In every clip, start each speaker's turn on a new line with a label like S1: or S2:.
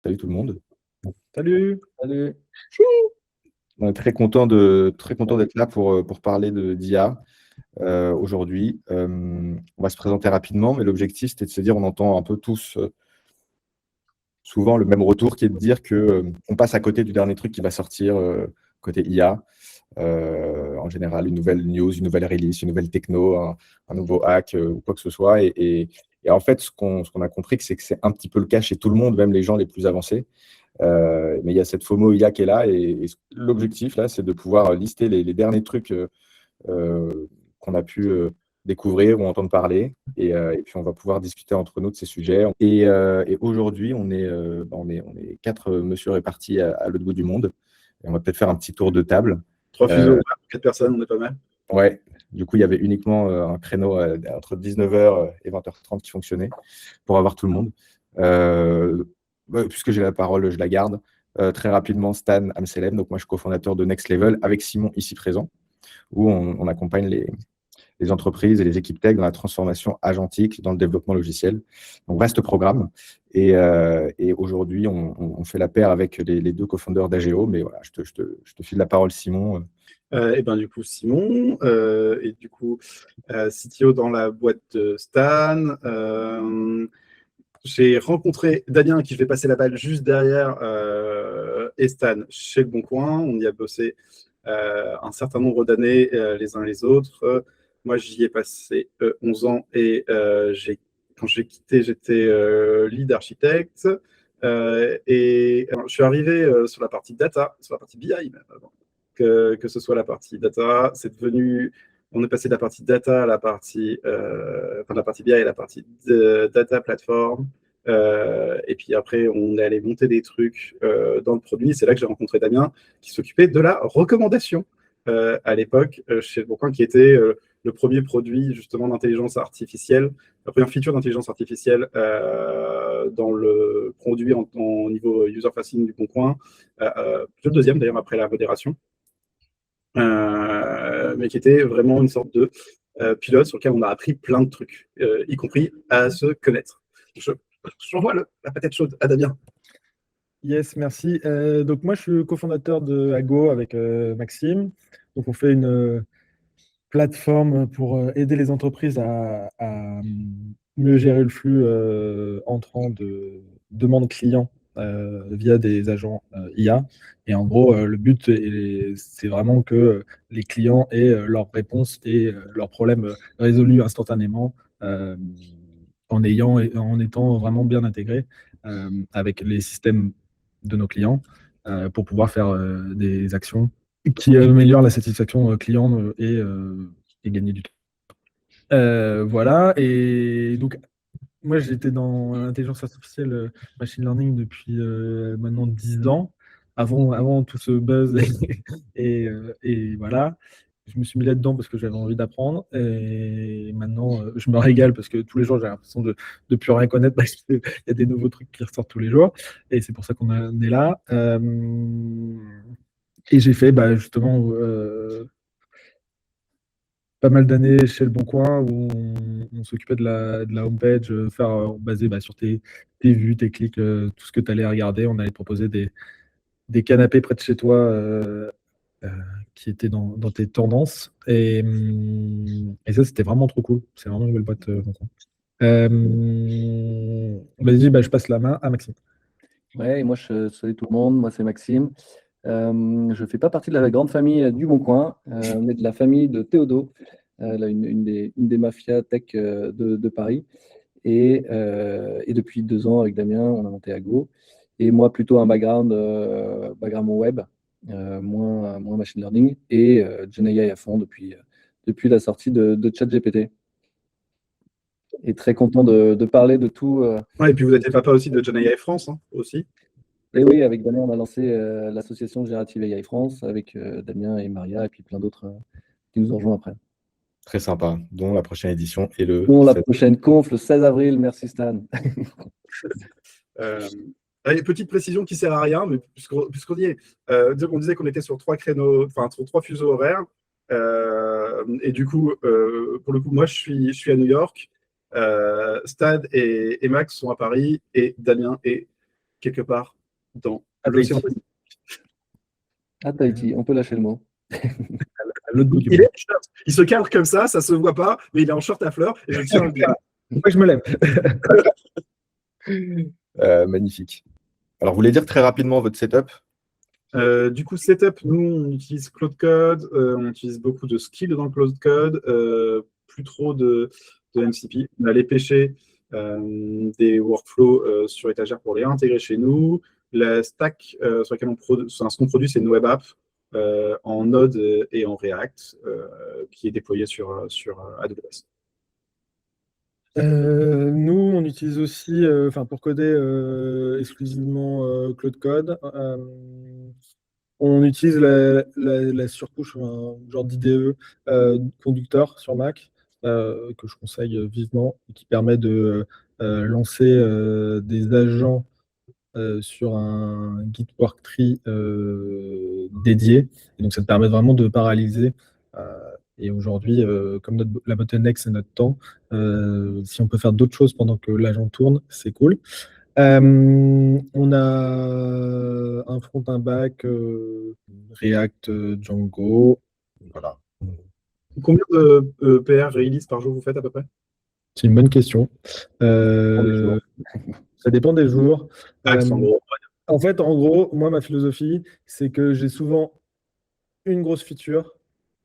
S1: Salut tout le monde.
S2: Salut.
S3: Salut.
S1: On est très content d'être là pour parler d'IA aujourd'hui. On va se présenter rapidement, mais l'objectif, c'était de se dire, on entend un peu tous souvent le même retour qui est de dire qu'on passe à côté du dernier truc qui va sortir côté IA. En général, une nouvelle news, une nouvelle release, une nouvelle techno, un nouveau hack ou quoi que ce soit. Et en fait, ce qu'on a compris, c'est que c'est un petit peu le cas chez tout le monde, même les gens les plus avancés. Mais il y a cette FOMO IA qui est là. Et l'objectif, là, c'est de pouvoir lister les derniers trucs qu'on a pu découvrir ou entendre parler. Et puis, on va pouvoir discuter entre nous de ces sujets. Et aujourd'hui, on est quatre monsieur répartis à l'autre bout du monde. Et on va peut-être faire un petit tour de table.
S2: 3 fuseaux, 4 personnes, on est pas mal.
S1: Ouais, du coup, il y avait uniquement un créneau entre 19h et 20h30 qui fonctionnait pour avoir tout le monde. Puisque j'ai la parole, je la garde. Très rapidement, Stan Amselem, donc moi je suis cofondateur de Next Level avec Simon ici présent, où on accompagne les entreprises et les équipes tech dans la transformation agentique, dans le développement logiciel. Donc vaste programme. Et aujourd'hui, on fait la paire avec les deux cofondateurs d'Ageo. Mais voilà, je te file la parole, Simon.
S2: Et ben du coup Simon et du coup CTO dans la boîte de Stan. J'ai rencontré Damien qui je vais passer la balle juste derrière et Stan chez Le Bon Coin. On y a bossé un certain nombre d'années les uns les autres. Moi j'y ai passé 11 ans et quand j'ai quitté j'étais lead architecte et alors, je suis arrivé sur la partie data, sur la partie BI même avant. Que ce soit la partie data, c'est devenu, on est passé de la partie data à la partie, enfin, la partie BI à la partie data platform. Et puis après, on est allé monter des trucs dans le produit. C'est là que j'ai rencontré Damien, qui s'occupait de la recommandation à l'époque chez Le Bon Coin, qui était le premier produit justement d'intelligence artificielle, la première feature d'intelligence artificielle dans le produit en niveau user-facing du Bon Coin. Le deuxième d'ailleurs après la modération. Mais qui était vraiment une sorte de pilote sur lequel on a appris plein de trucs, y compris à se connaître. J'envoie la patate chaude à Damien.
S3: Yes, merci. Donc moi, je suis cofondateur de Ago avec Maxime. Donc on fait une plateforme pour aider les entreprises à mieux gérer le flux entrant de demandes clients via des agents IA. Et en gros, le but, c'est vraiment que les clients aient leurs réponses et leurs problèmes résolus instantanément en étant vraiment bien intégrés avec les systèmes de nos clients pour pouvoir faire des actions qui améliorent la satisfaction client et gagner du temps. Voilà, et donc moi j'étais dans l'intelligence artificielle, machine learning depuis maintenant 10 ans, avant tout ce buzz et voilà. Je me suis mis là-dedans parce que j'avais envie d'apprendre et maintenant je me régale parce que tous les jours j'ai l'impression de ne plus rien connaître parce qu'il y a des nouveaux trucs qui ressortent tous les jours et c'est pour ça qu'on est là. Et j'ai fait justement pas mal d'années chez Le Bon Coin où on s'occupait de la homepage, basé sur tes vues, tes clics, tout ce que tu allais regarder. On allait te proposer des canapés près de chez toi euh, qui étaient dans tes tendances. Et ça, c'était vraiment trop cool. C'est vraiment une belle boîte. Bon Coin. Vas-y, je passe la main à Maxime.
S4: Ouais, et moi, salut tout le monde, moi c'est Maxime. Je ne fais pas partie de la grande famille du Bon Coin, on est de la famille de Théodo, une des mafias tech de Paris. Et depuis 2 ans, avec Damien, on a monté Ago. Et moi, plutôt un background web, moins machine learning, et GenAI à fond depuis la sortie de ChatGPT. Et très content de parler de tout.
S2: Ouais, et puis vous êtes papa aussi de GenAI France, hein, aussi.
S4: Et oui, avec Damien, on a lancé l'association Générative AI France, avec Damien et Maria, et puis plein d'autres qui nous ont rejoints après.
S1: Très sympa, dont la prochaine édition et
S4: la prochaine conf, le 16 avril. Merci Stan.
S2: Petite précision qui sert à rien, mais puisqu'on y est, on disait qu'on était sur 3 créneaux, enfin sur 3 fuseaux horaires. Et du coup, pour le coup, moi je suis à New York. Stad et Max sont à Paris et Damien est quelque part dans
S3: À
S2: l'océan
S3: Tahiti.
S2: Pacifique.
S4: À Tahiti, on peut lâcher le mot.
S3: À l'autre bout du
S2: Il
S3: monde.
S2: est en short. Il se cadre comme ça se voit pas, mais il est en short à fleurs et je tiens à le dire.
S3: Faut pas que je me lève.
S1: Magnifique. Alors, vous voulez dire très rapidement votre setup?
S2: Du coup, setup, nous, on utilise Cloud Code, on utilise beaucoup de skills dans le Cloud Code, plus trop de MCP. On allait pêcher des workflows sur étagère pour les intégrer chez nous. La stack sur laquelle ce qu'on produit, c'est une web app en Node et en React qui est déployée sur AWS.
S3: Nous, on utilise aussi, pour coder exclusivement Cloud Code. On utilise la surcouche, genre d'IDE conducteur sur Mac, que je conseille vivement, et qui permet de lancer des agents sur un Git worktree dédié. Et donc, ça te permet vraiment de paralyser. Et aujourd'hui, comme la bottleneck, c'est notre temps, si on peut faire d'autres choses pendant que l'agent tourne, c'est cool. On a un front, un back, React, Django. Voilà.
S2: Combien de PR release par jour vous faites à peu près?
S3: C'est une bonne question.
S1: jours.
S3: Ça dépend des jours.
S2: Max, en gros.
S3: En fait, en gros, moi, ma philosophie, c'est que j'ai souvent une grosse feature,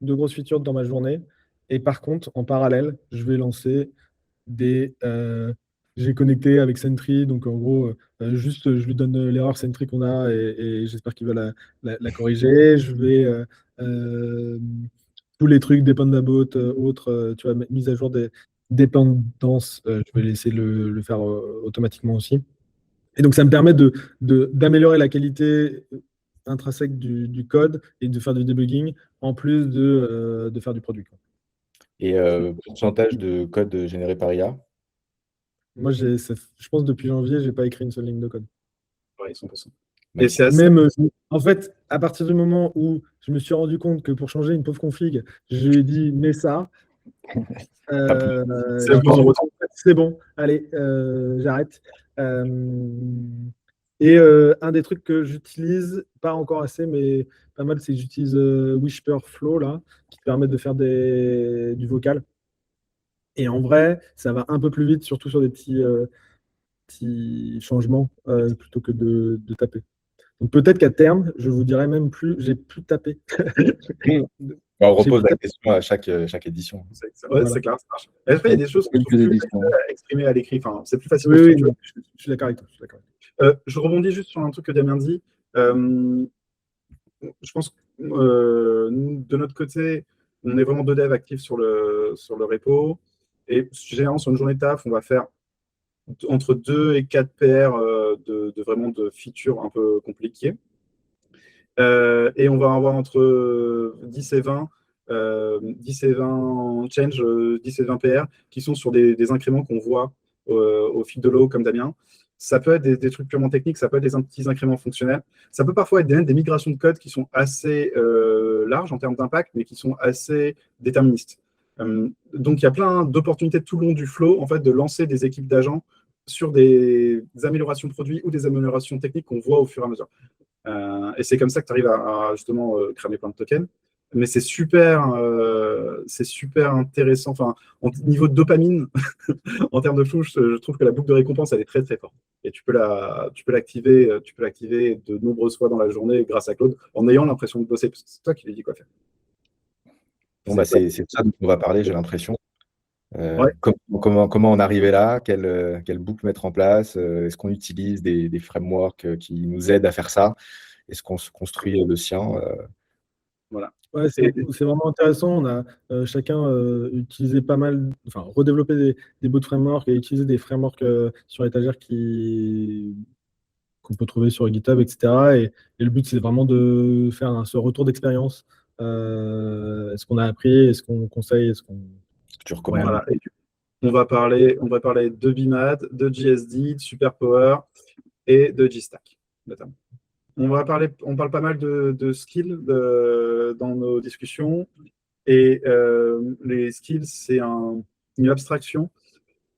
S3: deux grosses features dans ma journée. Et par contre, en parallèle, je vais lancer des. J'ai connecté avec Sentry, donc en gros, juste je lui donne l'erreur Sentry qu'on a et j'espère qu'il va la corriger. Je vais. Tous les trucs, Dependabot, autres, tu vois, mise à jour des dépendances, je vais laisser le faire automatiquement aussi. Et donc, ça me permet d'améliorer la qualité intrinsèque du code et de faire du debugging en plus de faire du produit, quoi.
S1: Et pourcentage de code généré par IA?
S3: Moi, je pense depuis janvier, j'ai pas écrit une seule ligne de code.
S2: Ouais, 100%. Et
S1: Magnifique.
S2: c'est assez.
S3: Même, en fait, à partir du moment où je me suis rendu compte que pour changer une pauvre config, je lui ai dit, mets ça.
S2: C'est bon.
S3: C'est bon, allez, j'arrête. Et un des trucs que j'utilise, pas encore assez, mais pas mal, c'est que j'utilise Whisperflow, là, qui permet de faire du vocal. Et en vrai, ça va un peu plus vite, surtout sur des petits changements, plutôt que de taper. Donc peut-être qu'à terme, je vous dirai même plus, j'ai plus tapé.
S1: On repose la question à chaque édition.
S2: Ouais, c'est clair, ça marche. Et après, il y a des choses qui sont plus faciles à exprimer à l'écrit. Enfin, c'est plus facile.
S3: Oui, je suis d'accord avec toi.
S2: Je rebondis juste sur un truc que Damien dit. Je pense que de notre côté, on est vraiment deux devs actifs sur le repo. Et généralement, sur une journée de taf, on va faire entre 2 et 4 PR vraiment de features un peu compliquées. Et on va avoir entre 10 et 20 change, 10 et 20 PR qui sont sur des incréments qu'on voit au fil de l'eau, comme Damien. Ça peut être des trucs purement techniques, ça peut être des petits incréments fonctionnels. Ça peut parfois être des migrations de code qui sont assez larges en termes d'impact, mais qui sont assez déterministes. Donc, il y a plein d'opportunités tout le long du flow, en fait, de lancer des équipes d'agents sur des améliorations produits ou des améliorations techniques qu'on voit au fur et à mesure. Et c'est comme ça que tu arrives à justement cramer plein de tokens. Mais c'est super intéressant. Enfin, niveau de dopamine, en termes de flow, je trouve que la boucle de récompense, elle est très très forte. Et tu peux l'activer de nombreuses fois dans la journée grâce à Claude, en ayant l'impression de bosser, parce que c'est toi qui lui dis quoi faire.
S1: Bon, bah, c'est ça dont on va parler, j'ai l'impression.
S2: Ouais.
S1: Comment en arriver là? Quelle boucle mettre en place? Est-ce qu'on utilise des frameworks qui nous aident à faire ça? Est-ce qu'on se construit le sien?
S2: Voilà.
S3: Ouais, c'est vraiment intéressant. On a chacun utilisé pas mal, enfin, redéveloppé des bouts de framework et utilisé des frameworks sur étagère qu'on peut trouver sur GitHub, etc. Et le but, c'est vraiment de faire ce retour d'expérience. Est-ce qu'on a appris? Est-ce qu'on conseille? Est-ce qu'on...
S1: Tu recommandes?
S2: Voilà. Et on va parler de BIMAD, de GSD, de Superpower et de GStack, notamment. On parle pas mal de skills dans nos discussions. Et les skills, c'est une abstraction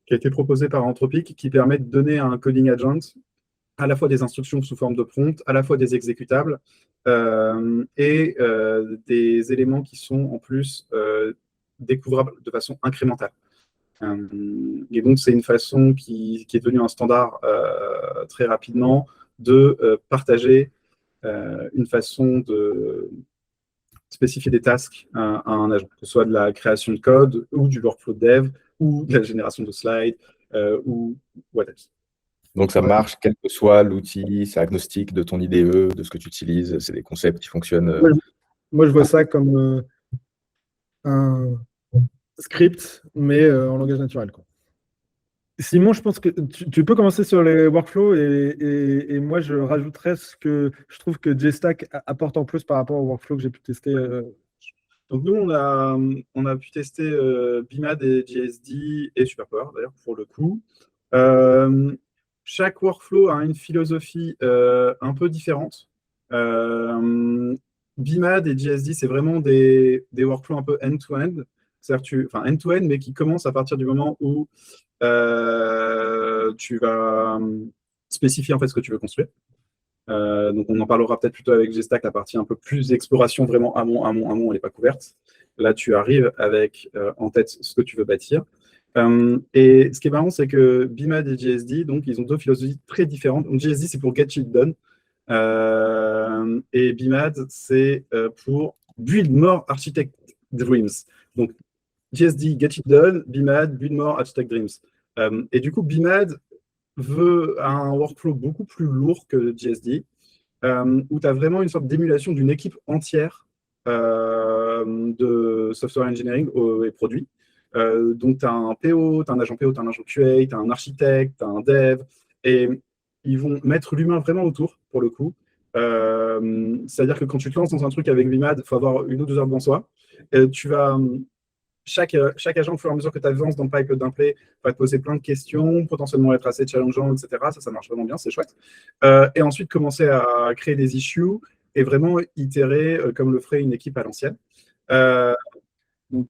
S2: qui a été proposée par Anthropic qui permet de donner à un coding agent à la fois des instructions sous forme de prompt, à la fois des exécutables, et des éléments qui sont en plus découvrables de façon incrémentale. Et donc, c'est une façon qui est devenue un standard très rapidement de partager une façon de spécifier des tasks à un agent, que ce soit de la création de code ou du workflow de dev ou de la génération de slides ou what else.
S1: Donc ça marche, quel que soit l'outil, c'est agnostique de ton IDE, de ce que tu utilises, c'est des concepts qui fonctionnent.
S3: Moi, je vois ça comme un script, mais en langage naturel, quoi. Simon, je pense que tu peux commencer sur les workflows et moi, je rajouterais ce que je trouve que JStack apporte en plus par rapport aux workflows que j'ai pu tester.
S2: Donc nous, on a pu tester BIMAD et GSD et SuperPower, d'ailleurs, pour le coup. Chaque workflow a une philosophie un peu différente. BIMAD et GSD, c'est vraiment des workflows un peu end-to-end. C'est-à-dire enfin end-to-end, mais qui commencent à partir du moment où tu vas spécifier en fait ce que tu veux construire. Donc on en parlera peut-être plutôt avec GStack, la partie un peu plus exploration, vraiment amont, elle n'est pas couverte. Là, tu arrives avec en tête ce que tu veux bâtir. Et ce qui est marrant, c'est que BIMAD et GSD, donc, ils ont deux philosophies très différentes. Donc, GSD, c'est pour Get Shit Done. Et BIMAD, c'est pour Build More Architect Dreams. Donc, GSD, Get Shit Done, BIMAD, Build More Architect Dreams. Et du coup, BIMAD veut un workflow beaucoup plus lourd que GSD, où tu as vraiment une sorte d'émulation d'une équipe entière de software engineering et produits. Donc, tu as un PO, tu as un agent PO, tu as un agent QA, tu as un architecte, tu as un dev, et ils vont mettre l'humain vraiment autour, pour le coup. C'est-à-dire que quand tu te lances dans un truc avec BIMAD, il faut avoir 1 ou 2 heures devant soi. Tu vas... Chaque agent, au fur et à mesure que tu avances dans le pipe d'un play, va te poser plein de questions, potentiellement être assez challengeant, etc. Ça marche vraiment bien, c'est chouette. Et ensuite, commencer à créer des issues et vraiment itérer comme le ferait une équipe à l'ancienne.
S4: Donc,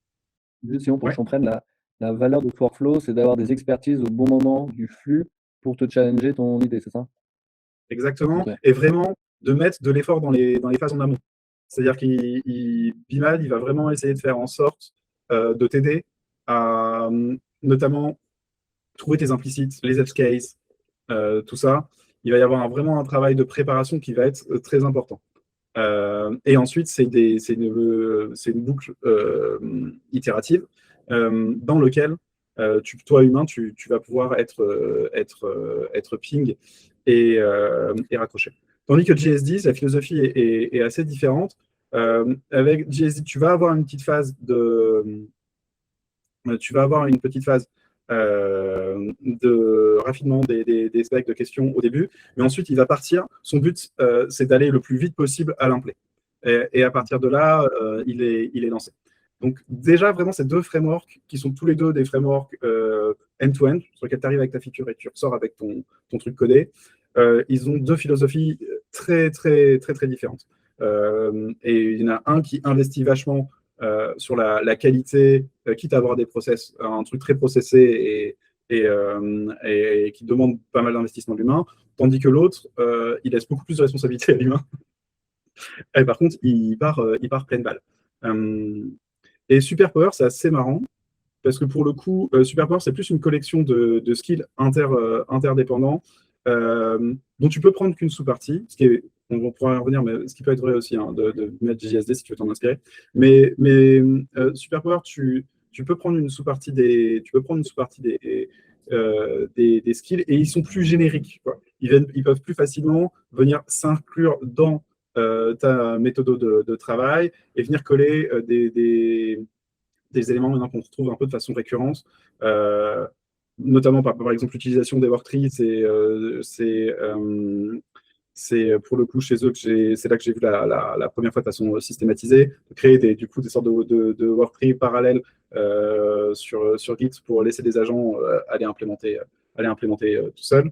S4: sinon, pour que je comprenne, la valeur de ce workflow, c'est d'avoir des expertises au bon moment du flux pour te challenger ton idée, c'est ça?
S2: Exactement.
S4: Okay.
S2: Et vraiment, de mettre de l'effort dans les phases en amont. C'est-à-dire BIMAD, il va vraiment essayer de faire en sorte de t'aider à notamment trouver tes implicites, les edge cases, tout ça. Il va y avoir vraiment un travail de préparation qui va être très important. Et ensuite, c'est une boucle itérative dans laquelle toi, humain, tu vas pouvoir être ping et raccroché. Tandis que GSD, sa philosophie est assez différente. Avec GSD, tu vas avoir une petite phase de raffinement des specs de questions au début, mais ensuite il va partir. Son but, c'est d'aller le plus vite possible à l'implay. Et à partir de là, il est lancé. Donc déjà, vraiment, ces deux frameworks, qui sont tous les deux des frameworks end-to-end, sur lesquels tu arrives avec ta feature et tu ressors avec ton truc codé, ils ont deux philosophies très, très, très, très différentes. Et il y en a un qui investit vachement sur la qualité, quitte à avoir des process, un truc très processé et qui demande pas mal d'investissement de l'humain, tandis que l'autre, il laisse beaucoup plus de responsabilité à l'humain. Et par contre, il part pleine balle. Et SuperPower, c'est assez marrant, parce que pour le coup, SuperPower, c'est plus une collection de skills interdépendants, dont tu peux prendre qu'une sous-partie, on pourra y revenir, mais ce qui peut être vrai aussi, hein, de mettre JSD si tu veux t'en inspirer. Mais SuperPower, tu peux prendre une sous-partie des skills et ils sont plus génériques, quoi. Ils peuvent plus facilement venir s'inclure dans ta méthode de travail et venir coller des éléments maintenant qu'on retrouve un peu de façon récurrente. Notamment par exemple l'utilisation des worktrees, c'est pour le coup chez eux c'est là que j'ai vu la première fois de façon systématisée, de créer du coup des sortes de worktrees parallèles sur Git pour laisser des agents aller implémenter tout seul.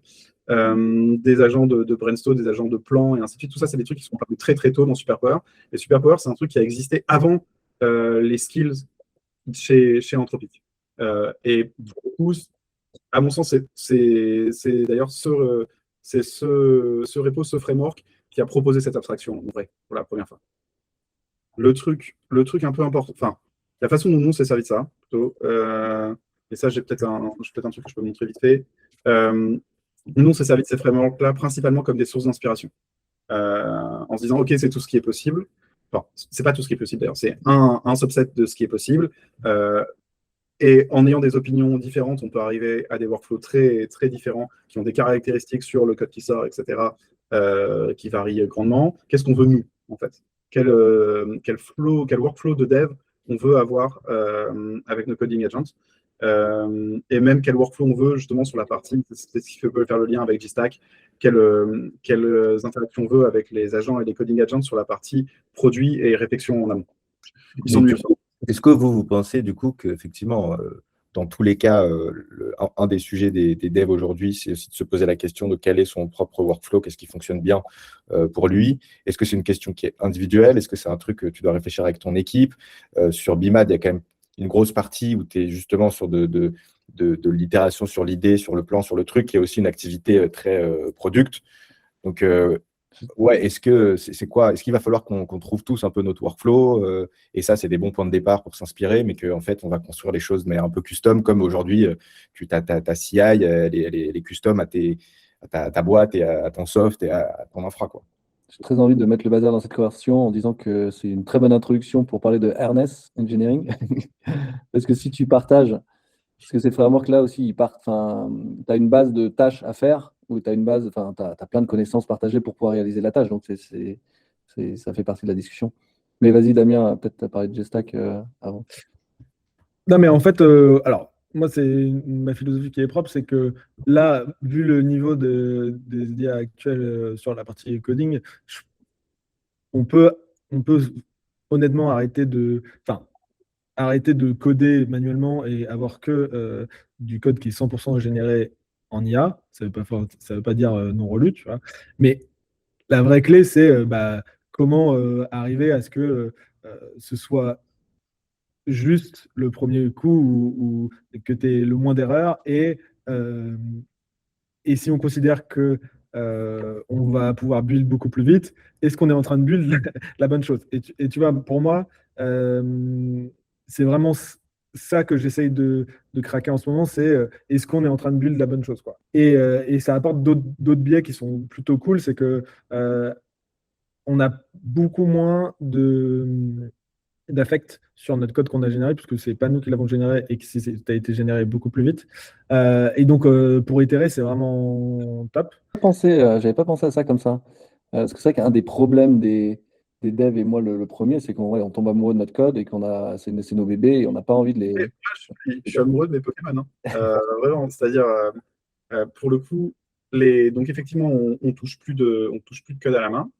S2: Des agents de brainstorm, des agents de plan et ainsi de suite. Tout ça, c'est des trucs qui sont apparus très très tôt dans SuperPower. Et SuperPower, c'est un truc qui a existé avant les skills chez Anthropic. Et pour le coup, à mon sens, c'est d'ailleurs c'est ce repo, ce framework qui a proposé cette abstraction, en vrai, pour la première fois. Le truc un peu important, enfin, la façon dont nous, on s'est servi de ça, plutôt, et ça, j'ai peut-être un truc que je peux montrer vite fait. Nous, on s'est servi de ces frameworks-là principalement comme des sources d'inspiration, en se disant, OK, c'est tout ce qui est possible. Enfin, c'est pas tout ce qui est possible d'ailleurs, c'est un subset de ce qui est possible. Et en ayant des opinions différentes, on peut arriver à des workflows très, très différents qui ont des caractéristiques sur le code qui sort, etc., qui varient grandement. Qu'est-ce qu'on veut, nous, en fait? Quel workflow de dev on veut avoir avec nos coding agents, et même quel workflow on veut justement sur la partie, c'est ce qui peut faire le lien avec GStack, quelles interactions on veut avec les agents et les coding agents sur la partie produit et réflexion en amont. Ils sont mieux.
S1: Est-ce que vous pensez du coup qu'effectivement, dans tous les cas, un des sujets des devs aujourd'hui, c'est aussi de se poser la question de quel est son propre workflow, qu'est-ce qui fonctionne bien pour lui? Est-ce que c'est une question qui est individuelle? Est-ce que c'est un truc que tu dois réfléchir avec ton équipe? Sur BIMAD, il y a quand même une grosse partie où tu es justement sur de l'itération sur l'idée, sur le plan, sur le truc, qui est aussi une activité très product. Donc, ouais, est-ce qu'il va falloir qu'on trouve tous un peu notre workflow, et ça, c'est des bons points de départ pour s'inspirer, mais qu'en fait, on va construire les choses mais un peu custom, comme aujourd'hui, ta CI, elle est custom à ta boîte et à ton soft et à ton infra, quoi.
S4: J'ai très envie de mettre le bazar dans cette conversation en disant que c'est une très bonne introduction pour parler de Harness Engineering. Parce que si tu partages, parce que ces frameworks-là aussi, tu as une base de tâches à faire, ou tu as une base, tu as plein de connaissances partagées pour pouvoir réaliser la tâche. Donc, ça fait partie de la discussion. Mais vas-y, Damien, peut-être tu as parlé de GStack avant.
S3: Non, mais en fait, alors, moi, c'est ma philosophie qui est propre, c'est que là, vu le niveau des IA actuels sur la partie coding, on peut honnêtement arrêter de coder manuellement et avoir que du code qui est 100% généré en IA. Ça veut pas dire non relu, tu vois. Mais la vraie clé, c'est comment arriver à ce que ce soit juste le premier coup ou que tu aies le moins d'erreurs. Et si on considère que on va pouvoir build beaucoup plus vite, est-ce qu'on est en train de build la bonne chose? Et tu vois, pour moi, c'est vraiment ça que j'essaye de craquer en ce moment, c'est est-ce qu'on est en train de build la bonne chose, quoi. Et ça apporte d'autres biais qui sont plutôt cool, c'est que on a beaucoup moins d'affect sur notre code qu'on a généré, puisque c'est pas nous qui l'avons généré et que ça a été généré beaucoup plus vite. Et donc, pour itérer, c'est vraiment top.
S4: J'avais pas pensé à ça comme ça. Parce que c'est vrai qu'un des problèmes des devs, et moi le premier, c'est qu'on tombe amoureux de notre code et c'est nos bébés et on n'a pas envie de les.
S2: Je suis amoureux de mes Pokémon, hein. Vraiment, c'est-à-dire, pour le coup, donc effectivement, on touche plus de code à la main.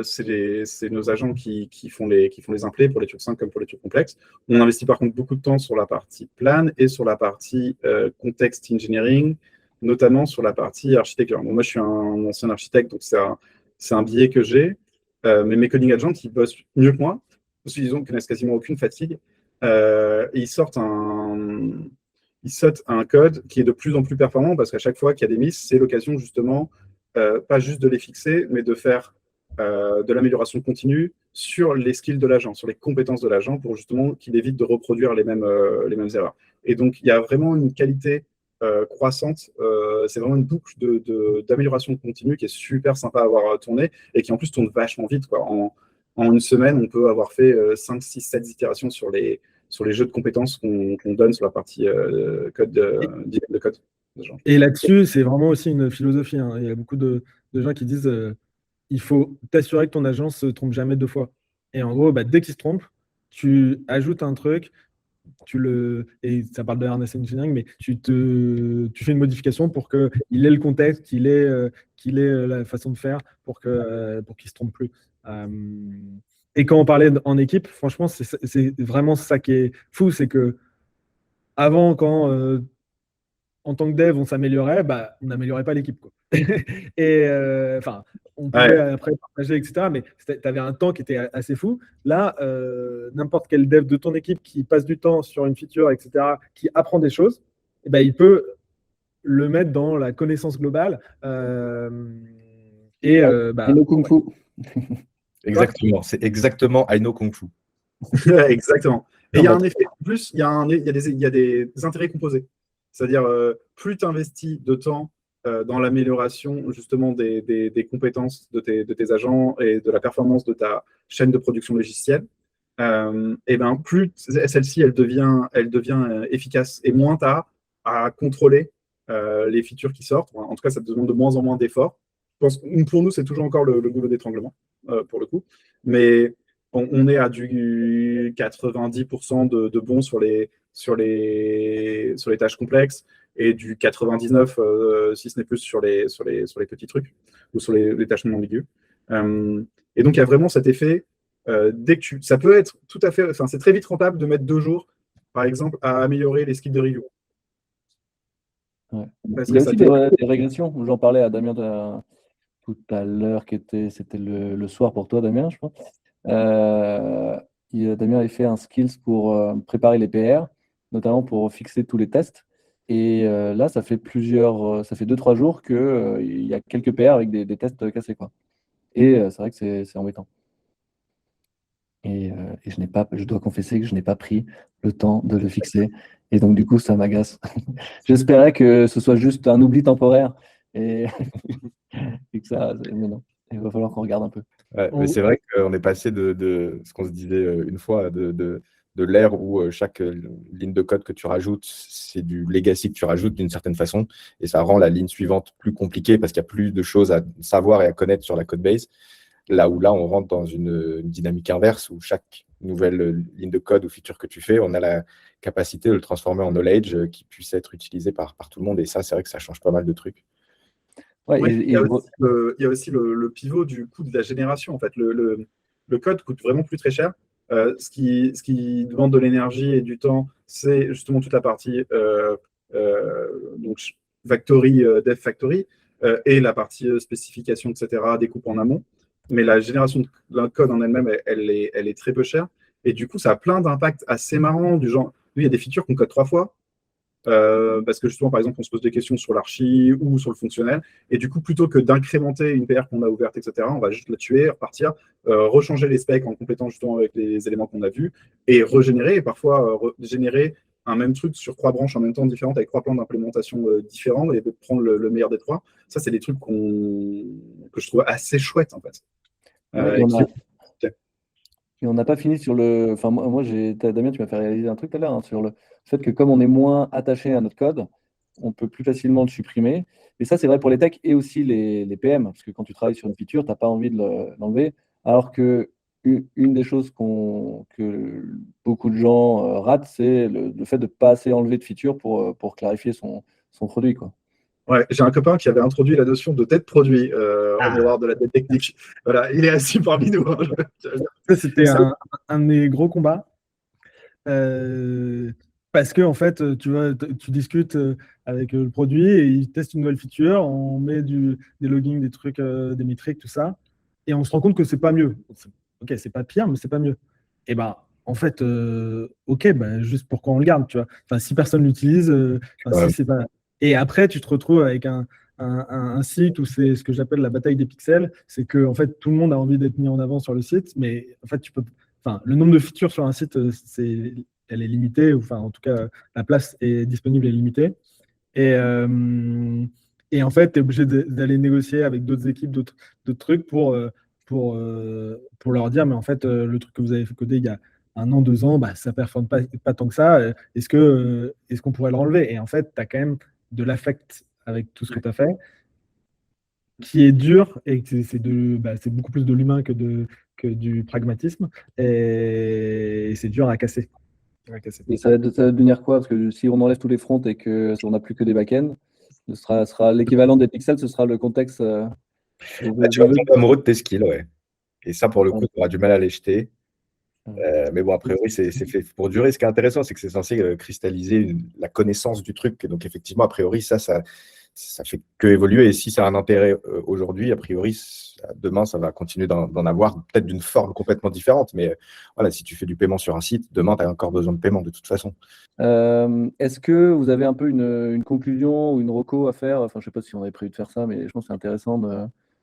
S2: C'est nos agents qui font les implés pour les trucs simples comme pour les trucs complexes. On investit par contre beaucoup de temps sur la partie plan et sur la partie context engineering, notamment sur la partie architecture. Bon, moi, je suis un ancien architecte, donc c'est un biais que j'ai. Mais mes coding agents, ils bossent mieux que moi, parce qu'ils connaissent quasiment aucune fatigue. Et ils sortent un code qui est de plus en plus performant, parce qu'à chaque fois qu'il y a des misses, c'est l'occasion justement pas juste de les fixer, mais de faire de l'amélioration continue sur les skills de l'agent, sur les compétences de l'agent, pour justement qu'il évite de reproduire les mêmes erreurs. Et donc, il y a vraiment une qualité croissante. C'est vraiment une boucle d'amélioration continue qui est super sympa à avoir tourné et qui en plus tourne vachement vite, quoi. En une semaine, on peut avoir fait 5, 6, 7 itérations sur les jeux de compétences qu'on donne sur la partie de code.
S3: Et là-dessus, c'est vraiment aussi une philosophie, hein. Il y a beaucoup de gens qui disent il faut t'assurer que ton agent ne se trompe jamais 2 fois. Et en gros, dès qu'il se trompe, tu ajoutes un truc, et ça parle de harness engineering, mais tu fais une modification pour qu'il ait le contexte, qu'il ait la façon de faire pour qu'il ne se trompe plus. Et quand on parlait en équipe, franchement, c'est vraiment ça qui est fou, c'est que avant, quand en tant que dev, on s'améliorait, on n'améliorait pas l'équipe, quoi. Et on pouvait après partager, etc. Mais tu avais un temps qui était assez fou. Là, n'importe quel dev de ton équipe qui passe du temps sur une feature, etc., qui apprend des choses, il peut le mettre dans la connaissance globale.
S4: Aino Kung Fu.
S1: Exactement, c'est exactement Aino Kung Fu.
S2: Exactement. Et il y a un effet. En plus, il y a des intérêts composés. C'est-à-dire, plus tu investis de temps dans l'amélioration justement des compétences de tes agents et de la performance de ta chaîne de production logicielle, et ben plus celle-ci elle devient efficace et moins tu as à contrôler les features qui sortent. En tout cas, ça te demande de moins en moins d'efforts. Je pense que pour nous, c'est toujours encore le goulot d'étranglement pour le coup. Mais on est à du 90% de bons sur les tâches complexes et du 99, si ce n'est plus, sur les petits trucs ou sur les tâches non ambiguës. Et donc, il y a vraiment cet effet, ça peut être tout à fait, c'est très vite rentable de mettre 2 jours, par exemple, à améliorer les skills de review.
S4: Ouais. Il y a aussi des régressions. J'en parlais à Damien tout à l'heure, c'était le soir pour toi, Damien, je pense. Damien avait fait un skills pour préparer les PR, notamment pour fixer tous les tests. Et là, ça fait 2-3 jours qu'il y a quelques PR avec des tests cassés, quoi. Et c'est vrai que c'est embêtant. Et je dois confesser que je n'ai pas pris le temps de le fixer. Et donc, du coup, ça m'agace. J'espérais que ce soit juste un oubli temporaire. Et que ça, mais non, il va falloir qu'on regarde un peu.
S1: Ouais, mais c'est vrai qu'on est passé de ce qu'on se disait une fois, de l'ère où chaque ligne de code que tu rajoutes, c'est du legacy que tu rajoutes d'une certaine façon, et ça rend la ligne suivante plus compliquée parce qu'il y a plus de choses à savoir et à connaître sur la code base. Là, on rentre dans une dynamique inverse où chaque nouvelle ligne de code ou feature que tu fais, on a la capacité de le transformer en knowledge qui puisse être utilisé par tout le monde. Et ça, c'est vrai que ça change pas mal de trucs.
S2: Ouais, il y a aussi le pivot du coût de la génération. En fait, le code coûte vraiment plus très cher. Ce qui demande de l'énergie et du temps, c'est justement toute la partie donc factory, dev factory, et la partie spécification, etc., découpe en amont. Mais la génération de code en elle-même, elle est très peu chère. Et du coup, ça a plein d'impacts assez marrants, du genre, il y a des features qu'on code 3 fois, parce que justement, par exemple, on se pose des questions sur l'archi ou sur le fonctionnel. Et du coup, plutôt que d'incrémenter une PR qu'on a ouverte, etc., on va juste la tuer, repartir, rechanger les specs en complétant justement avec les éléments qu'on a vus, et régénérer, et parfois générer un même truc sur 3 branches en même temps différentes, avec 3 plans d'implémentation différents, et prendre le meilleur des 3. Ça, c'est des trucs que je trouve assez chouettes, en fait.
S4: Et on n'a pas fini sur le. Enfin, moi Damien, tu m'as fait réaliser un truc tout à l'heure, hein, sur le fait que comme on est moins attaché à notre code, on peut plus facilement le supprimer. Et ça, c'est vrai pour les techs et aussi les PM, parce que quand tu travailles sur une feature, tu n'as pas envie de l'enlever. Alors que une des choses que beaucoup de gens ratent, c'est le fait de ne pas assez enlever de feature pour clarifier son produit, quoi.
S2: Ouais, j'ai un copain qui avait introduit la notion de tête produit en miroir de la tête technique. Voilà, il est assis parmi nous.
S3: Ça, c'était un de mes gros combats. Parce que, en fait, tu vois, tu discutes avec le produit et il teste une nouvelle feature, on met des loggings, des trucs, des métriques, tout ça, et on se rend compte que c'est pas mieux. Ok, c'est pas pire, mais c'est pas mieux. Et ben, en fait, ok, juste pourquoi on le garde, tu vois. Enfin, si personne l'utilise, si c'est pas. Et après, tu te retrouves avec un site où c'est ce que j'appelle la bataille des pixels. C'est que en fait, tout le monde a envie d'être mis en avant sur le site, mais en fait, le nombre de features sur un site, elle est limitée, ou enfin, en tout cas, la place est disponible et limitée. Et en fait, tu es obligé d'aller négocier avec d'autres équipes, d'autres trucs pour leur dire, mais en fait, le truc que vous avez fait coder il y a 1 an, 2 ans, ça ne performe pas tant que ça. Est-ce qu'on pourrait le renlever? Et en fait, tu as quand même de l'affect avec tout ce que tu as fait, qui est dur, et c'est beaucoup plus de l'humain que du pragmatisme, et c'est dur à casser.
S4: Et ça va devenir quoi? Parce que si on enlève tous les fronts et qu'on n'a plus que des back-ends, ce sera l'équivalent des pixels, ce sera le contexte.
S1: Tu vas tomber amoureux de tes skills, ouais. Et ça, pour le coup, tu auras du mal à les jeter. Mais bon, a priori, c'est fait pour durer. Ce qui est intéressant, c'est que c'est censé cristalliser la connaissance du truc. Et donc, effectivement, a priori, ça fait que évoluer. Et si ça a un intérêt aujourd'hui, a priori, demain, ça va continuer d'en avoir, peut-être d'une forme complètement différente. Mais voilà, si tu fais du paiement sur un site, demain, tu as encore besoin de paiement de toute façon.
S4: Est-ce que vous avez un peu une conclusion ou une reco à faire? Enfin, je sais pas si on avait prévu de faire ça, mais je pense que c'est intéressant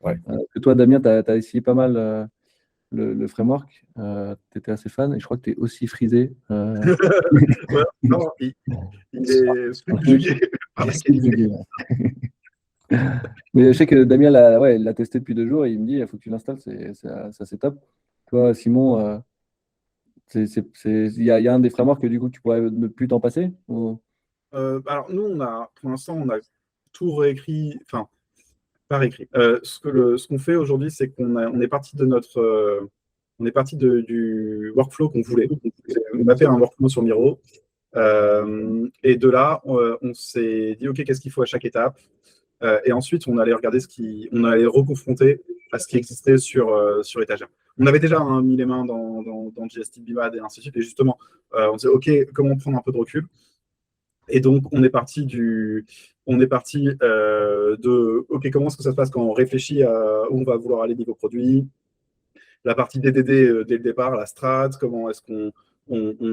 S1: Ouais.
S4: que toi, Damien, tu as essayé pas mal le framework. Tu étais assez fan et je crois que tu es aussi frisé.
S2: Ouais, non, il est subjugué par la qualité.
S4: Mais je sais que Damien l'a testé depuis 2 jours et il me dit il faut que tu l'installes, c'est top. Toi, Simon, il y a un des frameworks que du coup tu pourrais ne plus t'en passer ou...
S2: Alors, nous, pour l'instant, on a tout réécrit, enfin, pas réécrit. Ce qu'on fait aujourd'hui, c'est on est parti de on est parti du workflow qu'on voulait. On a fait un workflow sur Miro. Et de là, on s'est dit, OK, qu'est-ce qu'il faut à chaque étape? Et ensuite, on allait regarder on allait reconfronter à ce qui existait sur étagère. On avait déjà mis les mains dans GST, BIMAD et ainsi de suite. Et justement, on disait, OK, comment prendre un peu de recul? Et donc, on est parti de, OK, comment est-ce que ça se passe quand on réfléchit à où on va vouloir aller niveau produit, la partie DDD dès le départ, la strat, comment est-ce qu'on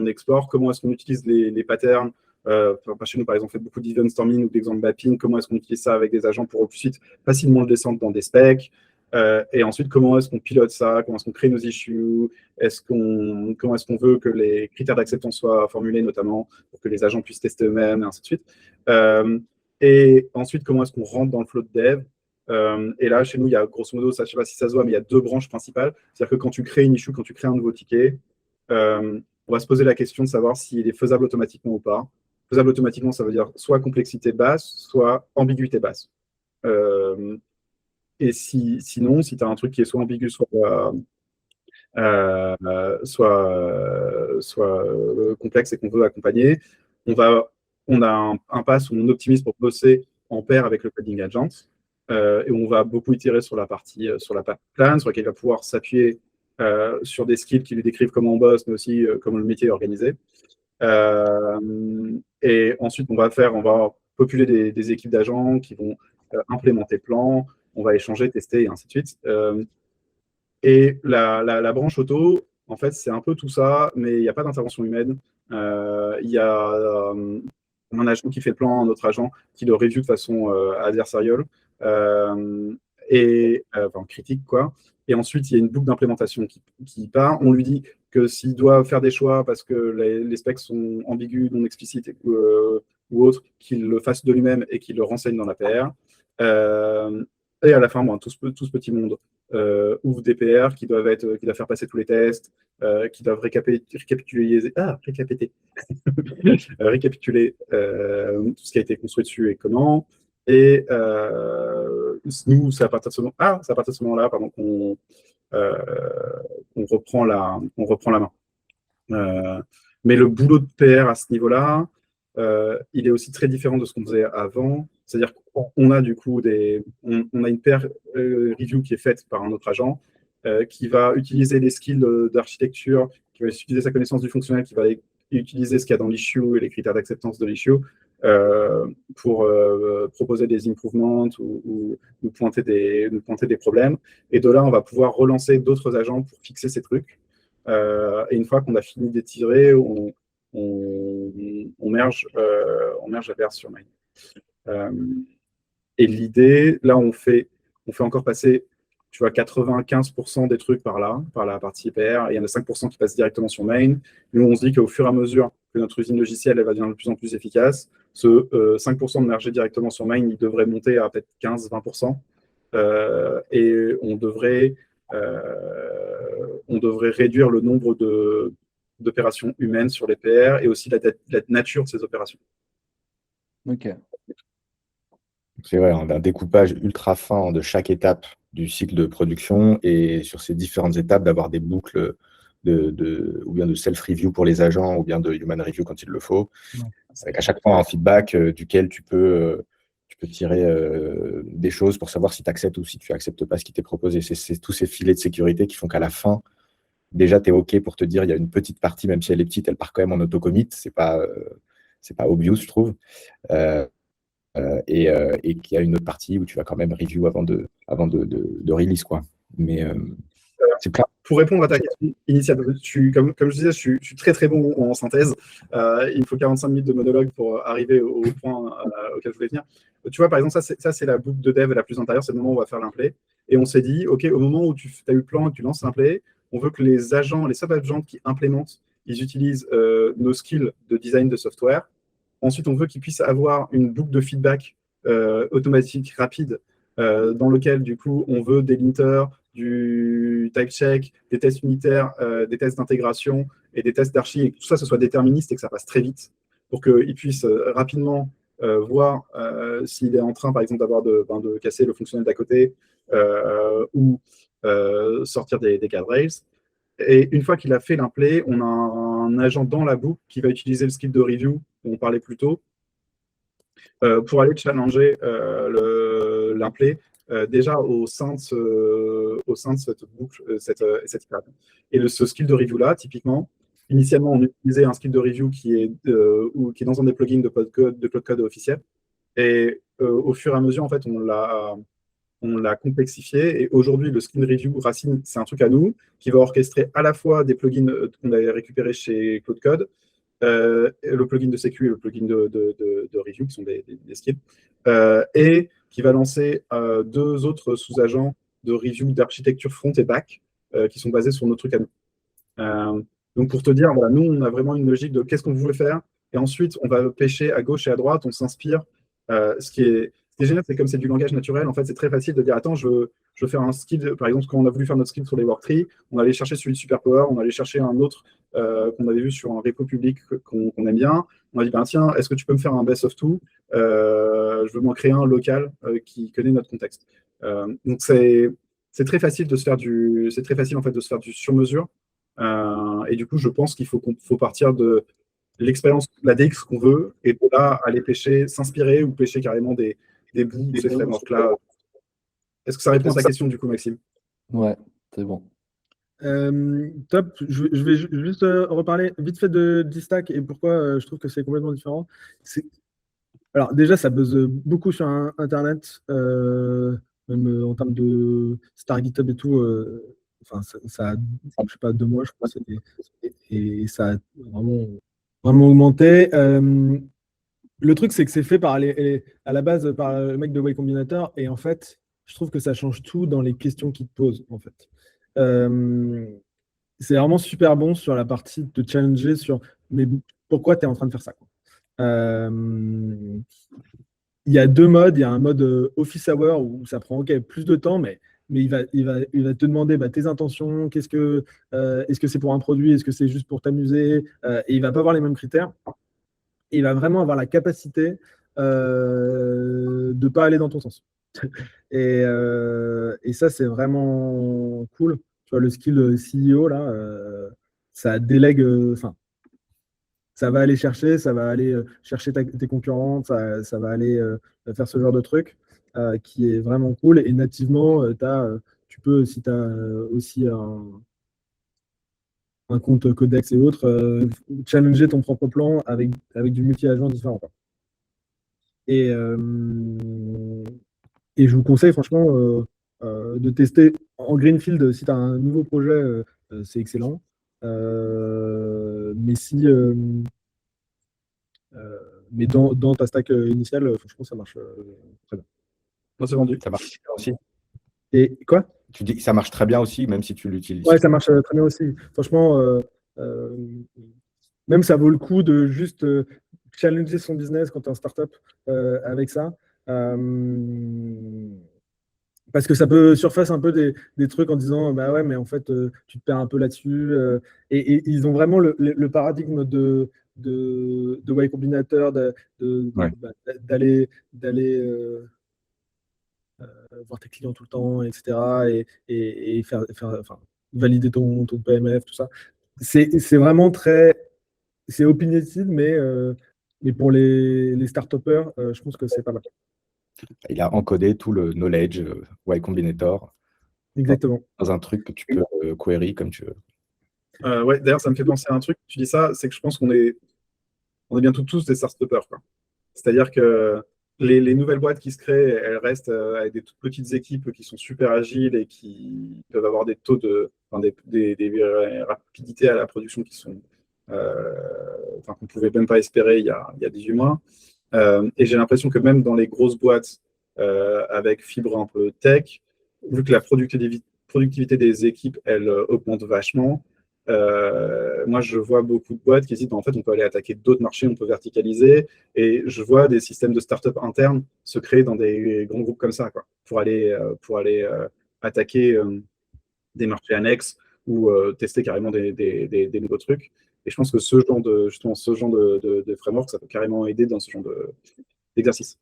S2: explore, comment est-ce qu'on utilise les patterns. Chez nous, par exemple, on fait beaucoup d'event storming ou d'exemple mapping. Comment est-ce qu'on utilise ça avec des agents pour ensuite facilement le descendre dans des specs. Et ensuite, comment est-ce qu'on pilote ça? Comment est-ce qu'on crée nos issues? Comment est-ce qu'on veut que les critères d'acceptance soient formulés, notamment pour que les agents puissent tester eux-mêmes, et ainsi de suite. Et ensuite, comment est-ce qu'on rentre dans le flow de dev? Et là, chez nous, il y a grosso modo, ça, je ne sais pas si ça se voit, mais il y a 2 branches principales. C'est-à-dire que quand tu crées une issue, quand tu crées un nouveau ticket, on va se poser la question de savoir s'il est faisable automatiquement ou pas. Faisable automatiquement, ça veut dire soit complexité basse, soit ambiguïté basse. Et sinon, si tu as un truc qui est soit ambigu, soit complexe et qu'on veut accompagner, on a un pass où on optimise pour bosser en pair avec le coding agent. Et on va beaucoup itérer sur la partie plan, sur laquelle il va pouvoir s'appuyer sur des skills qui lui décrivent comment on bosse, mais aussi comment le métier est organisé. Et ensuite, on va populer des équipes d'agents qui vont implémenter le plan, on va échanger, tester, et ainsi de suite. Et la branche auto, en fait, c'est un peu tout ça, mais il n'y a pas d'intervention humaine. Il y a un agent qui fait le plan, un autre agent qui le review de façon adversariale enfin, critique, quoi. Et ensuite, il y a une boucle d'implémentation qui part. On lui dit que s'il doit faire des choix parce que les specs sont ambigus, non explicites ou autres, qu'il le fasse de lui-même et qu'il le renseigne dans la PR. Et à la fin, tout ce petit monde ouvre des PR qui doivent faire passer tous les tests, qui doivent récapituler tout ce qui a été construit dessus et comment. Et nous, c'est à partir de ce moment-là, qu'on reprend la main. Mais le boulot de PR à ce niveau-là, il est aussi très différent de ce qu'on faisait avant. C'est-à-dire qu'on a du coup on a une PR review qui est faite par un autre agent qui va utiliser les skills d'architecture, qui va utiliser sa connaissance du fonctionnel, qui va utiliser ce qu'il y a dans l'issue et les critères d'acceptance de l'issue pour proposer des improvements ou nous pointer des problèmes. Et de là, on va pouvoir relancer d'autres agents pour fixer ces trucs. Et une fois qu'on a fini d'étirer, on merge la PR sur Main. Et l'idée, là, on fait encore passer, tu vois, 95% des trucs par la partie PR, et il y en a 5% qui passent directement sur Main. Nous, on se dit qu'au fur et à mesure que notre usine logicielle elle va devenir de plus en plus efficace, ce 5% de merger directement sur Main, il devrait monter à peut-être 15-20%. Et on devrait réduire le nombre d'opérations humaines sur les PR et aussi la nature de ces opérations.
S4: Ok.
S1: C'est vrai, un découpage ultra fin de chaque étape du cycle de production et sur ces différentes étapes d'avoir des boucles ou bien de self-review pour les agents ou bien de human review quand il le faut. Ouais. C'est qu'à chaque fois un feedback duquel tu peux tirer des choses pour savoir si tu acceptes ou si tu n'acceptes pas ce qui t'est proposé. C'est tous ces filets de sécurité qui font qu'à la fin, déjà, tu es OK pour te dire il y a une petite partie, même si elle est petite, elle part quand même en auto-commit. C'est pas obvious, je trouve. Et qu'il y a une autre partie où tu vas quand même review avant de release, quoi. Mais c'est plein.
S2: Pour répondre à ta question initiale, comme je disais, je suis très très bon en synthèse. Il me faut 45 minutes de monologue pour arriver au point auquel je voulais venir. Tu vois, par exemple, ça c'est la boucle de dev la plus intérieure, c'est le moment où on va faire l'implay. Et on s'est dit, OK, au moment où tu as eu le plan et que tu lances l'implay, on veut que les agents, les sub-agents qui implémentent, ils utilisent nos skills de design de software. Ensuite, on veut qu'ils puissent avoir une boucle de feedback automatique rapide dans lequel, du coup, on veut des linters, du type check, des tests unitaires, des tests d'intégration et des tests d'archi, et que tout ça, ce soit déterministe et que ça passe très vite pour qu'ils puissent rapidement voir s'il est en train, par exemple, de casser le fonctionnel d'à côté ou sortir des guardrails. Et une fois qu'il a fait l'implay, on a un agent dans la boucle qui va utiliser le skill de review dont on parlait plus tôt pour aller challenger l'implay déjà au sein de cette boucle, cette itération. Et ce skill de review-là, typiquement, initialement, on utilisait un skill de review qui est dans un des plugins de Cloud Code officiel. Et au fur et à mesure, en fait, on l'a complexifié. Et aujourd'hui, le skill review, Racine, c'est un truc à nous qui va orchestrer à la fois des plugins qu'on avait récupérés chez Cloud Code, le plugin de sécu et le plugin de review, qui sont des skills, et qui va lancer deux autres sous-agents de review d'architecture front et back qui sont basés sur nos trucs à nous. Donc, pour te dire, voilà, nous, on a vraiment une logique de qu'est-ce qu'on voulait faire, et ensuite, on va pêcher à gauche et à droite, on s'inspire. Ce qui est génial, c'est comme c'est du langage naturel, en fait, c'est très facile de dire, attends, je veux faire un skill, par exemple, quand on a voulu faire notre skill sur les worktrees, on allait chercher celui de Superpower, on allait chercher un autre qu'on avait vu sur un repo public qu'on aime bien. On a dit, ben, tiens, est-ce que tu peux me faire un best of two je veux m'en créer un local qui connaît notre contexte. Donc, c'est très facile de se faire c'est très facile, en fait, de se faire du sur-mesure. Et du coup, je pense qu'il faut partir de l'expérience, la DX qu'on veut, et de là, aller pêcher, s'inspirer ou pêcher carrément des bouts de ces frameworks-là. Est-ce que ça répond à ta question, du coup, Maxime?
S4: Ouais, c'est bon.
S3: Top. Je vais juste reparler vite fait de D-Stack et pourquoi je trouve que c'est complètement différent. Alors, déjà, ça buzz beaucoup sur Internet, même en termes de star GitHub et tout. Enfin, ça a, je sais pas, 2 mois, je crois, et ça a vraiment augmenté. Le truc, c'est que c'est fait à la base par le mec de Y Combinator, et en fait, je trouve que ça change tout dans les questions qu'il te pose, en fait. C'est vraiment super bon sur la partie de te challenger sur mais pourquoi tu es en train de faire ça, quoi. Il y a 2 modes. Il y a un mode office hour où ça prend plus de temps, mais il va te demander tes intentions, est-ce que c'est pour un produit, est-ce que c'est juste pour t'amuser, et il va pas avoir les mêmes critères. Et il va vraiment avoir la capacité de ne pas aller dans ton sens. Et ça, c'est vraiment cool. Tu vois, le skill CEO, là, ça délègue, ça va aller chercher, ça va aller chercher tes concurrents, ça va aller faire ce genre de truc qui est vraiment cool. Et nativement, tu peux, si tu as aussi un compte Codex et autres, challenger ton propre plan avec du multi-agent différent. Et je vous conseille franchement de tester en Greenfield si tu as un nouveau projet, c'est excellent. Mais dans ta stack initiale, franchement, ça marche très bien.
S2: Moi, c'est vendu.
S1: Ça marche très bien aussi.
S3: Et quoi?
S1: Tu dis que ça marche très bien aussi, même si tu l'utilises.
S3: Ouais, ça marche très bien aussi. Franchement, même ça vaut le coup de juste challenger son business quand tu es en startup avec ça. Parce que ça peut surface un peu des trucs en disant bah ouais, mais en fait, tu te perds un peu là-dessus. Et ils ont vraiment le paradigme de Y Combinator, d'aller voir tes clients tout le temps, etc. Et faire valider ton PMF, tout ça. C'est vraiment c'est opinionated, mais pour les start-upers, je pense que c'est pas mal.
S1: Il a encodé tout le knowledge Y Combinator
S3: Exactement.
S1: dans un truc que tu peux query comme tu veux.
S2: Ouais, d'ailleurs, ça me fait penser à un truc. Tu dis ça, c'est que je pense qu'on est bientôt tous des start-upers, quoi. C'est-à-dire que les nouvelles boîtes qui se créent, elles restent avec des toutes petites équipes qui sont super agiles et qui peuvent avoir des taux des rapidités à la production qui sont qu'on ne pouvait même pas espérer il y a 18 mois. Et j'ai l'impression que même dans les grosses boîtes avec fibre un peu tech, vu que la productivité des équipes, elle augmente vachement, moi, je vois beaucoup de boîtes qui disent, en fait, on peut aller attaquer d'autres marchés, on peut verticaliser. Et je vois des systèmes de start-up internes se créer dans des grands groupes comme ça, quoi, pour aller attaquer des marchés annexes ou tester carrément des nouveaux trucs. Et je pense que ce genre de framework, ça peut carrément aider dans ce genre d'exercice.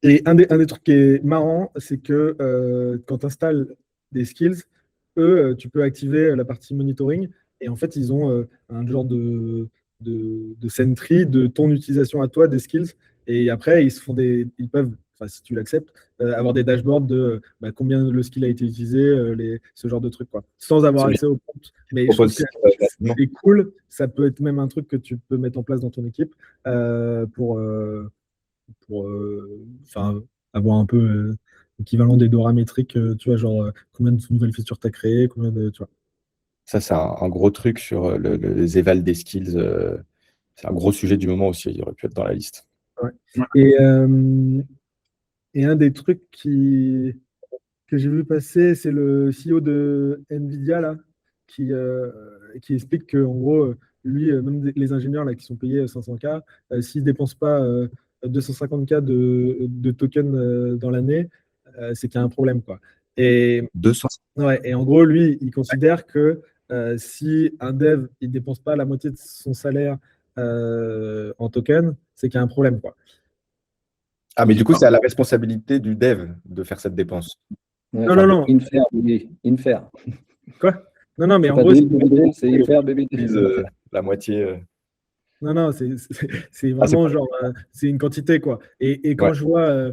S3: Et un des trucs qui est marrant, c'est que quand tu installes des skills, eux, tu peux activer la partie monitoring. Et en fait, ils ont un genre de sentry de ton utilisation à toi des skills. Et après, ils peuvent, enfin, si tu l'acceptes, avoir des dashboards de combien le skill a été utilisé, ce genre de trucs, quoi, sans avoir accès au prompt. Mais je trouve que c'est cool. Ça peut être même un truc que tu peux mettre en place dans ton équipe pour avoir un peu l'équivalent des Dora métriques, tu vois, genre combien de nouvelles features tu as créées, combien de, tu vois.
S1: Ça, c'est un gros truc sur les évals des skills. C'est un gros sujet du moment aussi, il aurait pu être dans la liste.
S3: Ouais. Et un des trucs que j'ai vu passer, c'est le CEO de NVIDIA, là, qui explique qu'en gros, lui, même les ingénieurs là, qui sont payés 500K, s'ils ne dépensent pas 250K de tokens dans l'année, c'est qu'il y a un problème, quoi. Et,
S1: 200.
S3: ouais, et en gros, lui, il considère que si un dev il ne dépense pas la moitié de son salaire en tokens, c'est qu'il y a un problème, quoi.
S1: Ah, mais du coup, c'est à la responsabilité du dev de faire cette dépense.
S4: Ouais,
S3: non.
S4: Infer, bébé. Infer.
S3: Quoi? Non, mais en
S4: pas
S3: gros,
S4: c'est Infer, bébé.
S1: La moitié.
S3: Non, c'est vraiment genre, c'est une quantité, quoi. Et quand je vois,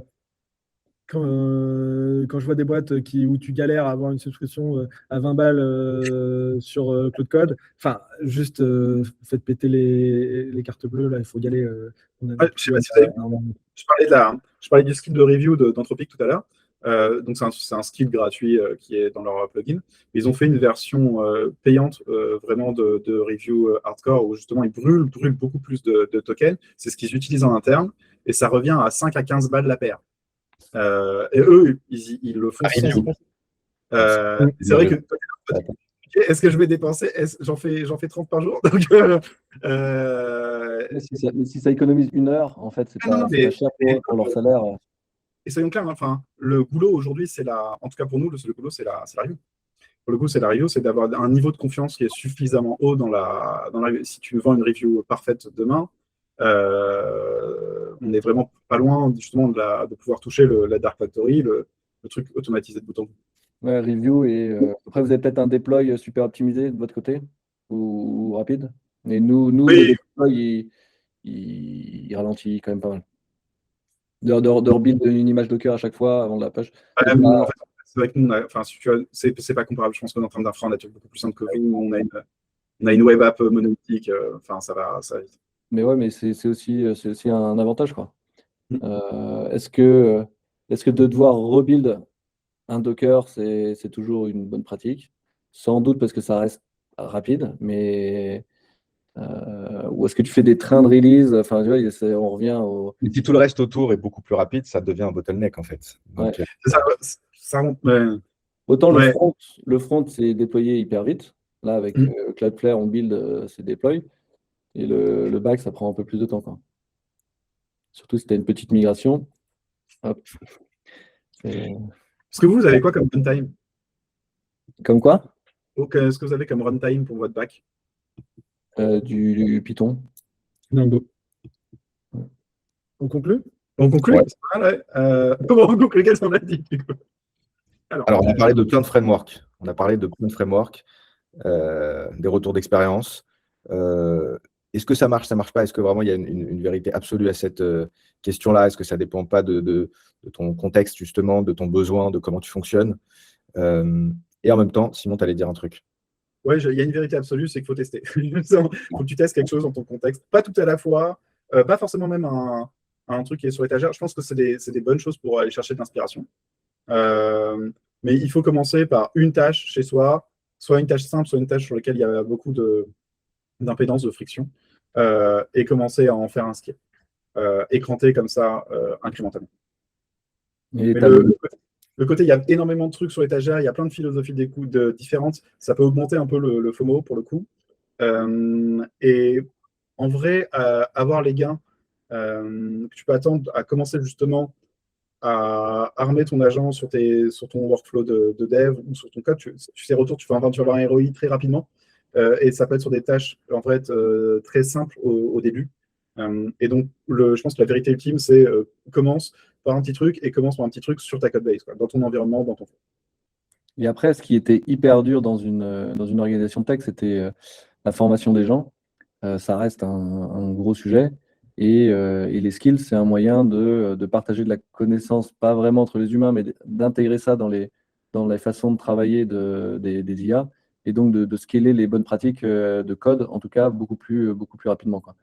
S3: quand je vois des boîtes où tu galères à avoir une subscription à 20 balles sur Cloud Code, enfin, juste faites péter les cartes bleues, là, il faut y aller.
S2: Je sais pas si vous avez... Je parlais du skill de review d'Anthropic tout à l'heure. Donc, c'est un skill gratuit qui est dans leur plugin. Ils ont fait une version payante vraiment de review hardcore où justement ils brûlent beaucoup plus de tokens. C'est ce qu'ils utilisent en interne et ça revient à 5 à 15 balles la paire. Et eux, ils le font sans y penser. C'est vrai que est-ce que je vais dépenser? J'en fais 30 par jour. Donc,
S4: si ça économise 1 heure, en fait, c'est pas cher pour leur salaire.
S2: Et soyons clairs, enfin, le boulot aujourd'hui, en tout cas pour nous, le boulot, c'est la review. Pour le coup, c'est la review, c'est d'avoir un niveau de confiance qui est suffisamment haut dans la review. Si tu vends une review parfaite demain, on n'est vraiment pas loin justement de pouvoir toucher la Dark Factory, le truc automatisé de bout en bout.
S4: Ouais, review et après vous avez peut-être un deploy super optimisé de votre côté ou rapide. Mais nous
S2: oui.
S4: le deploy il ralentit quand même pas mal. De rebuild une image Docker à chaque fois avant de la page.
S2: En fait, c'est vrai que nous, c'est pas comparable. Je pense qu'on est en train d'infra, on a beaucoup plus simple que vous. On a une web app monolithique. Enfin, ça va vite.
S4: Mais ouais, mais c'est aussi un avantage, quoi. Est-ce que de devoir rebuild un Docker, c'est toujours une bonne pratique? Sans doute parce que ça reste rapide, mais ou est-ce que tu fais des trains de release? Enfin, tu vois, on revient au...
S1: Et si tout le reste autour est beaucoup plus rapide, ça devient un bottleneck, en fait. Donc,
S4: Autant le front, c'est déployé hyper vite. Là, avec Cloudflare, on build, c'est deploy. Et le back, ça prend un peu plus de temps, quoi. Surtout si tu as une petite migration. Hop.
S2: Est-ce que vous avez quoi comme runtime?
S4: Comme quoi?
S2: Est-ce que vous avez comme runtime pour votre back?
S4: Du Python.
S3: Go. On conclut?
S2: On conclut?
S1: Ouais.
S2: Comment on conclut? Qu'est-ce qu'on a dit?
S1: Alors, on a parlé de plein de frameworks. Des retours d'expérience. Est-ce que ça marche pas? Est-ce que vraiment il y a une vérité absolue à cette question-là? Est-ce que ça ne dépend pas de ton contexte, justement, de ton besoin, de comment tu fonctionnes? Et en même temps, Simon, tu allais dire un truc.
S2: Oui, il y a une vérité absolue, c'est qu'il faut tester. Il faut que tu testes quelque chose dans ton contexte. Pas tout à la fois, pas forcément même un truc qui est sur l'étagère, je pense que c'est des bonnes choses pour aller chercher de l'inspiration. Mais il faut commencer par une tâche chez soi, soit une tâche simple, soit une tâche sur laquelle il y a beaucoup d'impédance, de friction, et commencer à en faire un skill. Écranter comme ça incrémentalement.
S4: Et
S2: Mais
S4: t'as
S2: le côté, il y a énormément de trucs sur l'étagère, il y a plein de philosophies différentes, ça peut augmenter un peu le FOMO pour le coup. Et en vrai, avoir les gains que tu peux attendre à commencer justement à armer ton agent sur ton workflow de dev ou sur ton code, tu sais, retour, tu vas avoir un ROI très rapidement. Et ça peut être sur des tâches en vrai très simples au début. Et donc, je pense que la vérité ultime, c'est commence par un petit truc et commence par un petit truc sur ta code base, quoi, dans ton environnement, dans ton flow.
S4: Et après, ce qui était hyper dur dans une organisation tech, c'était la formation des gens. Ça reste un gros sujet. Et les skills, c'est un moyen de partager de la connaissance, pas vraiment entre les humains, mais d'intégrer ça dans les façons de travailler des IA, et donc de scaler les bonnes pratiques de code, en tout cas, beaucoup plus rapidement, quoi.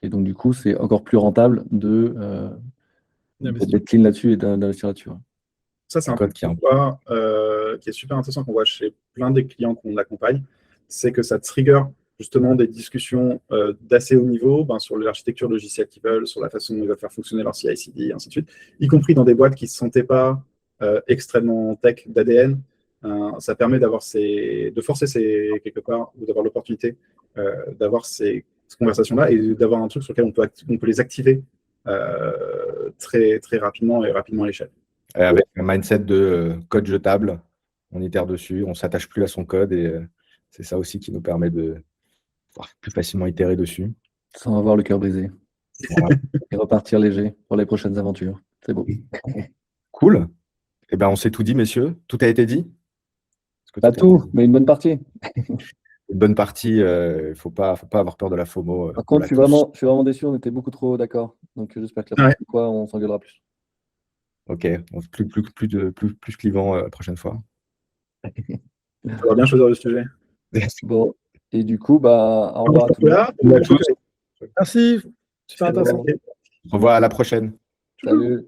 S4: Et donc, du coup, c'est encore plus rentable d'être clean là-dessus et d'investir là-dessus. Ouais.
S2: Ça, c'est un code qui est super intéressant qu'on voit chez plein des clients qu'on accompagne, c'est que ça trigger justement des discussions d'assez haut niveau sur l'architecture logicielle qu'ils veulent, sur la façon dont ils veulent faire fonctionner leur CI/CD, et ainsi de suite, y compris dans des boîtes qui ne se sentaient pas extrêmement tech d'ADN. Ça permet de forcer quelque part, ou d'avoir l'opportunité d'avoir ces conversations-là et d'avoir un truc sur lequel on peut les activer très, très rapidement et rapidement à l'échelle.
S1: Avec un mindset de code jetable, on itère dessus, on ne s'attache plus à son code et c'est ça aussi qui nous permet de pouvoir plus facilement itérer dessus.
S4: Sans avoir le cœur brisé.
S1: Voilà.
S4: Et repartir léger pour les prochaines aventures. C'est beau.
S1: Cool. Eh ben, on s'est tout dit, messieurs. Tout a été dit?
S4: Pas tout, mais une bonne partie.
S1: Une bonne partie, il faut pas avoir peur de la FOMO.
S4: Par contre, je suis vraiment déçu, on était beaucoup trop d'accord. Donc j'espère que la prochaine fois, on s'engueulera plus.
S1: Ok, plus clivant la prochaine fois.
S2: On va bien choisir le sujet.
S4: Bon, et du coup, au revoir à tous.
S3: Merci. Super intéressant.
S1: Au revoir, à la prochaine.
S4: Salut.